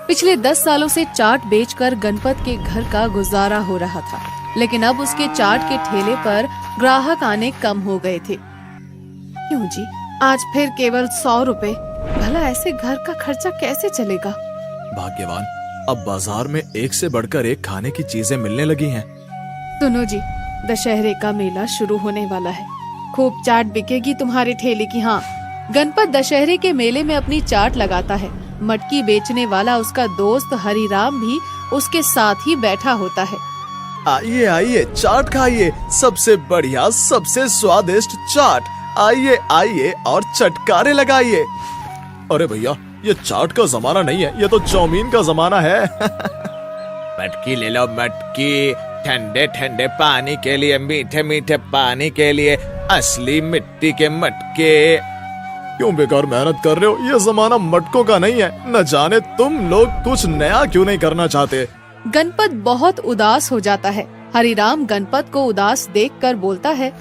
पिछले 10 सालों से चाट बेचकर गणपत के घर का गुजारा हो रहा था, लेकिन अब उसके चाट के ठेले पर ग्राहक आने कम हो गए थे। क्यों जी, आज फिर केवल 100 रुपए। भला ऐसे घर का खर्चा कैसे चलेगा? भाग्यवान, अब बाजार में एक से बढ़कर एक खाने की चीजें मिलने लगी हैं। सुनो जी, दशहरे का मेला शुरू होने वाला है, खूब चाट बिकेगी तुम्हारे ठेले की। हाँ, गणपत दशहरे के मेले में अपनी चाट लगाता है। मटकी बेचने वाला उसका दोस्त हरिराम भी उसके साथ ही बैठा होता है। आइए आइए, चाट खाइए, सबसे बढ़िया सबसे स्वादिष्ट चाट। आइए आइए और चटकारे लगाइए। अरे भैया, ये चाट का जमाना नहीं है, ये तो चाउमीन का जमाना है। मटकी ले लो मटकी, ठंडे ठंडे पानी के लिए, मीठे मीठे पानी के लिए, असली मिट्टी के मटके। क्यों बेकार मेहनत कर रहे हो? ये जमाना मटकों का नहीं है। न जाने तुम लोग कुछ नया क्यों नहीं करना चाहते। गणपत बहुत उदास हो जाता है। हरिराम गणपत को उदास देखकर बोलता है,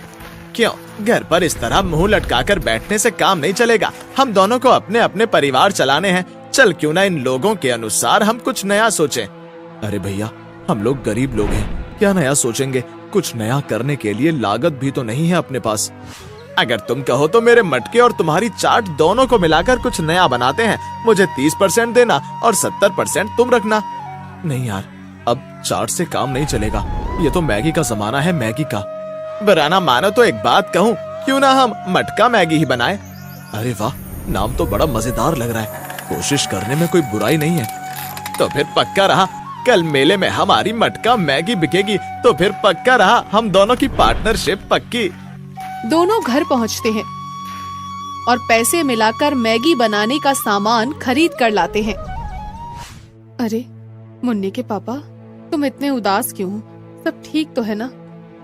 क्यों, घर पर इस तरह मुंह लटकाकर बैठने से काम नहीं चलेगा। हम दोनों को अपने अपने परिवार चलाने हैं। चल क्यों ना इन लोगों के अनुसार हम कुछ नया सोचें। अरे भैया, हम लोग गरीब लोग हैं, क्या नया सोचेंगे? कुछ नया करने के लिए लागत भी तो नहीं है अपने पास। अगर तुम कहो तो मेरे मटके और तुम्हारी चाट दोनों को मिलाकर कुछ नया बनाते हैं। मुझे 30% देना और 70% तुम रखना। नहीं यार, अब चाट से काम नहीं चलेगा। ये तो मैगी का जमाना है, मैगी का। बुरा ना मानो तो एक बात कहूँ, क्यों ना हम मटका मैगी ही बनाएं? अरे वाह, नाम तो बड़ा मजेदार लग रहा है। कोशिश करने में कोई बुराई नहीं है। तो फिर पक्का रहा, कल मेले में हमारी मटका मैगी बिकेगी। तो फिर पक्का रहा, हम दोनों की पार्टनरशिप पक्की। दोनों घर पहुंचते हैं और पैसे मिलाकर मैगी बनाने का सामान खरीद कर लाते हैं। अरे मुन्नी के पापा, तुम इतने उदास क्यों हो? सब ठीक तो है ना?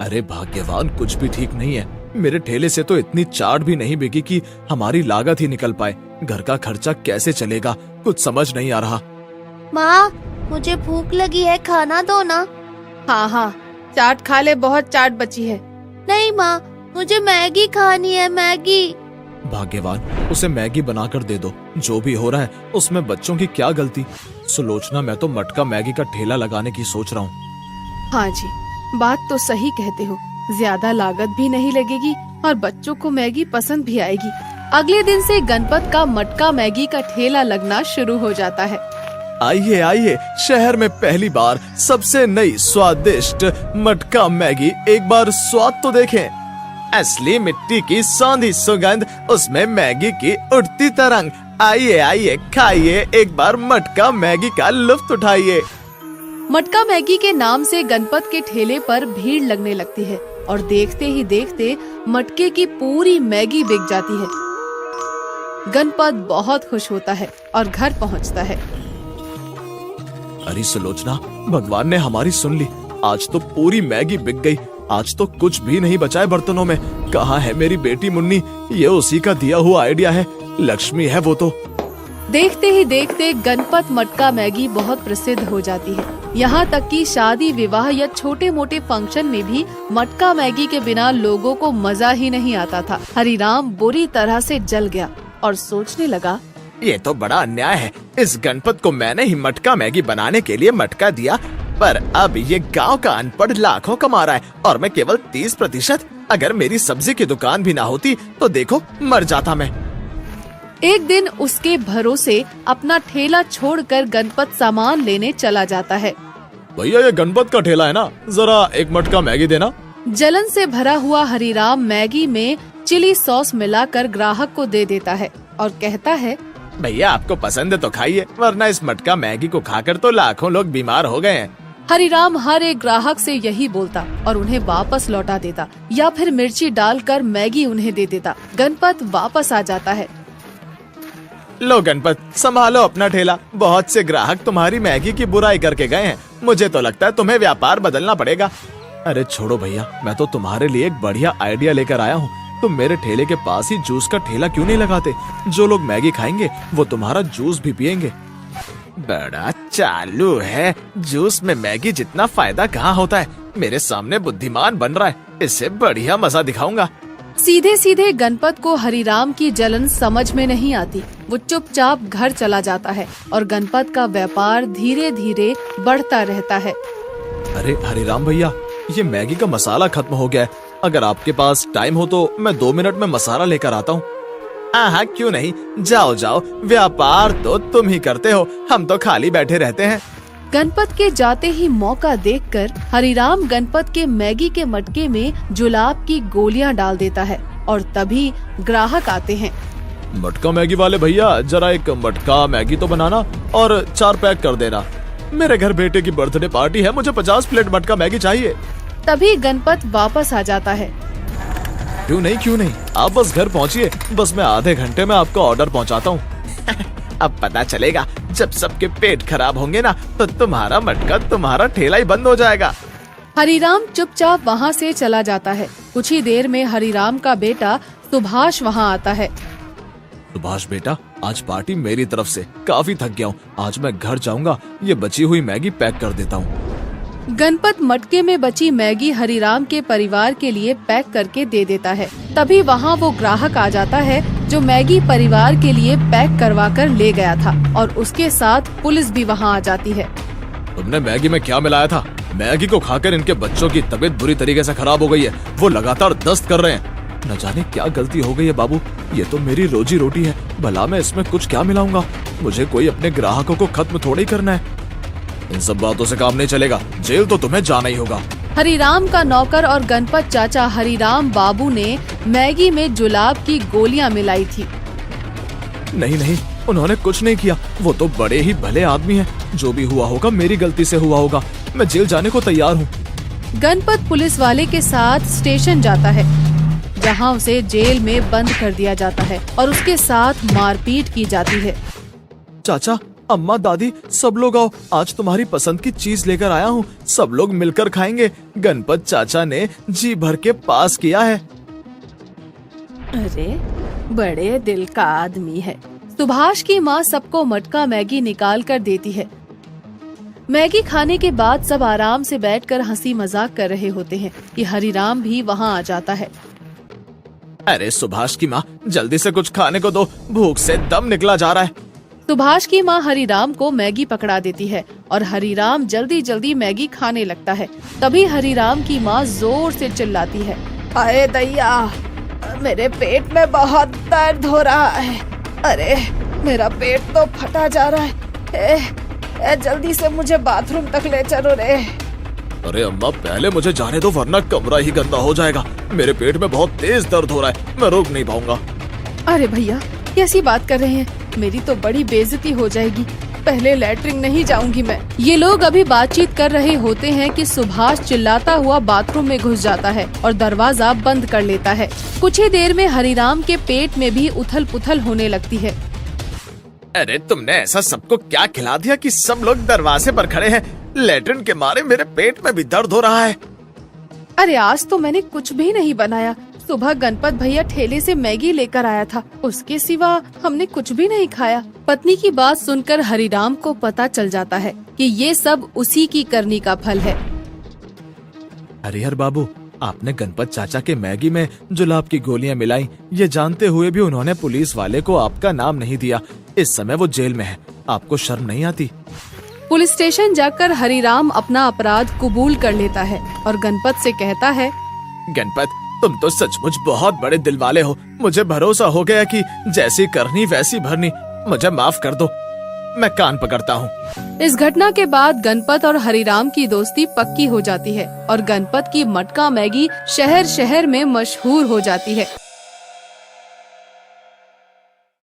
अरे भाग्यवान, कुछ भी ठीक नहीं है। मेरे ठेले से तो इतनी चाट भी नहीं बिकी कि हमारी लागत ही निकल पाए। घर का खर्चा कैसे चलेगा, कुछ समझ नहीं आ रहा। माँ, मुझे भूख लगी है, खाना दो ना। हाँ, चाट खा ले, बहुत चाट बची है। नहीं माँ, मुझे मैगी खानी है, मैगी। भाग्यवान, उसे मैगी बनाकर दे दो। जो भी हो रहा है उसमें बच्चों की क्या गलती। सुलोचना, मैं तो मटका मैगी का ठेला लगाने की सोच रहा हूँ। हाँ जी, बात तो सही कहते हो। ज्यादा लागत भी नहीं लगेगी और बच्चों को मैगी पसंद भी आएगी। अगले दिन से गणपत का मटका मैगी का ठेला लगना शुरू हो जाता है। आइए आइए, शहर में पहली बार सबसे नई स्वादिष्ट मटका मैगी, एक बार स्वाद तो देखें। असली मिट्टी की सौंधी सुगंध, उसमें मैगी की उठती तरंग। आइए आइए, खाइए एक बार मटका मैगी का लुत्फ उठाइए। मटका मैगी के नाम से गणपत के ठेले पर भीड़ लगने लगती है और देखते ही देखते मटके की पूरी मैगी बिक जाती है। गणपत बहुत खुश होता है और घर पहुंचता है। अरे सुलोचना, भगवान ने हमारी सुन ली। आज तो पूरी मैगी बिक गई। आज तो कुछ भी नहीं बचा है बर्तनों में। कहाँ है मेरी बेटी मुन्नी? ये उसी का दिया हुआ आइडिया है। लक्ष्मी है वो तो। देखते ही देखते गणपत मटका मैगी बहुत प्रसिद्ध हो जाती है। यहाँ तक कि शादी विवाह या छोटे मोटे फंक्शन में भी मटका मैगी के बिना लोगों को मजा ही नहीं आता था। हरिराम बुरी तरह से जल गया और सोचने लगा, ये तो बड़ा अन्याय है। इस गणपत को मैंने ही मटका मैगी बनाने के लिए मटका दिया, पर अब ये गांव का अनपढ़ लाखों कमा रहा है और मैं केवल 30%। अगर मेरी सब्जी की दुकान भी ना होती तो देखो, मर जाता मैं। एक दिन उसके भरोसे अपना ठेला छोड़कर गणपत सामान लेने चला जाता है। भैया, ये गणपत का ठेला है ना, जरा एक मटका मैगी देना। जलन से भरा हुआ हरिराम मैगी में चिली सॉस मिलाकर ग्राहक को दे देता है और कहता है, भैया आपको पसंद है तो खाइए, वरना इस मटका मैगी को खाकर तो लाखों लोग बीमार हो गए हैं। हरिराम हर एक ग्राहक से यही बोलता और उन्हें वापस लौटा देता या फिर मिर्ची डालकर मैगी उन्हें दे देता। गणपत वापस आ जाता है। लो गणपत, संभालो अपना ठेला। बहुत से ग्राहक तुम्हारी मैगी की बुराई करके गए हैं। मुझे तो लगता है तुम्हें व्यापार बदलना पड़ेगा। अरे छोड़ो भैया, मैं तो तुम्हारे लिए एक बढ़िया आइडिया लेकर आया हूँ। तुम मेरे ठेले के पास ही जूस का ठेला क्यों नहीं लगाते? जो लोग मैगी खाएंगे वो तुम्हारा जूस भी पियेंगे। बड़ा चालू है। जूस में मैगी जितना फायदा कहाँ होता है। मेरे सामने बुद्धिमान बन रहा है, इससे बढ़िया मजा दिखाऊंगा। सीधे सीधे गणपत को हरिराम की जलन समझ में नहीं आती। वो चुपचाप घर चला जाता है और गणपत का व्यापार धीरे धीरे बढ़ता रहता है। अरे हरिराम भैया, ये मैगी का मसाला खत्म हो गया है। अगर आपके पास टाइम हो तो मैं 2 मिनट में मसाला लेकर आता हूँ। हाँ क्यों नहीं, जाओ जाओ, व्यापार तो तुम ही करते हो, हम तो खाली बैठे रहते हैं। गणपत के जाते ही मौका देखकर हरिराम गणपत के मैगी के मटके में जुलाब की गोलियां डाल देता है और तभी ग्राहक आते हैं। मटका मैगी वाले भैया, जरा एक मटका मैगी तो बनाना और 4 पैक कर देना। मेरे घर बेटे की बर्थडे पार्टी है, मुझे 50 प्लेट मटका मैगी चाहिए। तभी गणपत वापस आ जाता है। क्यों नहीं, आप बस घर पहुँचिए, बस मैं आधे घंटे में आपका ऑर्डर पहुँचाता हूँ। अब पता चलेगा जब सबके पेट खराब होंगे ना, तो तुम्हारा मटका, तुम्हारा ठेला ही बंद हो जाएगा। हरिराम चुपचाप वहाँ से चला जाता है। कुछ ही देर में हरिराम का बेटा सुभाष वहाँ आता है। सुभाष बेटा, आज पार्टी मेरी तरफ से, काफी थक गया हूँ, आज मैं घर जाऊंगा, ये बची हुई मैगी पैक कर देता हूँ। गणपत मटके में बची मैगी हरिराम के परिवार के लिए पैक करके दे देता है। तभी वहाँ वो ग्राहक आ जाता है जो मैगी परिवार के लिए पैक करवा कर ले गया था और उसके साथ पुलिस भी वहाँ आ जाती है। तुमने मैगी में क्या मिलाया था? मैगी को खाकर इनके बच्चों की तबीयत बुरी तरीके से खराब हो गई है, वो लगातार दस्त कर रहे हैं। न जाने क्या गलती हो गई है बाबू, ये तो मेरी रोजी रोटी है, भला मैं इसमें कुछ क्या मिलाऊंगा? मुझे कोई अपने ग्राहकों को खत्म थोड़ी करना है। इन सब बातों से काम नहीं चलेगा, जेल तो तुम्हें जाना ही होगा। हरिराम का नौकर और गणपत चाचा हरिराम बाबू ने मैगी में जुलाब की गोलियां मिलाई थी। नहीं, उन्होंने कुछ नहीं किया, वो तो बड़े ही भले आदमी हैं। जो भी हुआ होगा मेरी गलती से हुआ होगा, मैं जेल जाने को तैयार हूँ। गणपत पुलिस वाले के साथ स्टेशन जाता है, जहाँ उसे जेल में बंद कर दिया जाता है और उसके साथ मारपीट की जाती है। चाचा, अम्मा, दादी, सब लोग आओ, आज तुम्हारी पसंद की चीज लेकर आया हूँ, सब लोग मिलकर खाएंगे। गणपत चाचा ने जी भर के पास किया है। अरे बड़े दिल का आदमी है। सुभाष की माँ सबको मटका मैगी निकाल कर देती है। मैगी खाने के बाद सब आराम से बैठकर हंसी मजाक कर रहे होते हैं कि हरिराम भी वहाँ आ जाता है। अरे सुभाष की माँ, जल्दी से कुछ खाने को दो, भूख से दम निकला जा रहा है। सुभाष की माँ हरिराम को मैगी पकड़ा देती है और हरिराम जल्दी जल्दी मैगी खाने लगता है। तभी हरिराम की माँ जोर से चिल्लाती है, अरे दैया, मेरे पेट में बहुत दर्द हो रहा है। अरे मेरा पेट तो फटा जा रहा है। जल्दी से मुझे बाथरूम तक ले चलो रे। अरे अम्मा, पहले मुझे जाने दो, वरना कमरा ही गंदा हो जाएगा। मेरे पेट में बहुत तेज दर्द हो रहा है, मैं रोक नहीं पाऊंगा। अरे भैया, कैसी बात कर रहे हैं? मेरी तो बड़ी बेइज्जती हो जाएगी। पहले लैट्रिन नहीं जाऊंगी मैं। ये लोग अभी बातचीत कर रहे होते हैं कि सुभाष चिल्लाता हुआ बाथरूम में घुस जाता है और दरवाजा बंद कर लेता है। कुछ ही देर में हरिराम के पेट में भी उथल पुथल होने लगती है। अरे तुमने ऐसा सबको क्या खिला दिया कि सब लोग दरवाजे पर खड़े हैं? लैट्रिन के मारे मेरे पेट में भी दर्द हो रहा है। अरे आज तो मैंने कुछ भी नहीं बनाया। सुबह गणपत भैया ठेले से मैगी लेकर आया था, उसके सिवा हमने कुछ भी नहीं खाया। पत्नी की बात सुनकर हरिराम को पता चल जाता है कि ये सब उसी की करनी का फल है। हरिहर बाबू, आपने गणपत चाचा के मैगी में जुलाब की गोलियां मिलाई, ये जानते हुए भी उन्होंने पुलिस वाले को आपका नाम नहीं दिया। इस समय वो जेल में है, आपको शर्म नहीं आती? पुलिस स्टेशन जाकर हरिराम अपना अपराध कबूल कर लेता है और गणपत से कहता है, गणपत, तुम तो सचमुच बहुत बड़े दिल वाले हो। मुझे भरोसा हो गया कि जैसी करनी वैसी भरनी। मुझे माफ कर दो, मैं कान पकड़ता हूँ। इस घटना के बाद गणपत और हरिराम की दोस्ती पक्की हो जाती है और गणपत की मटका मैगी शहर शहर में मशहूर हो जाती है।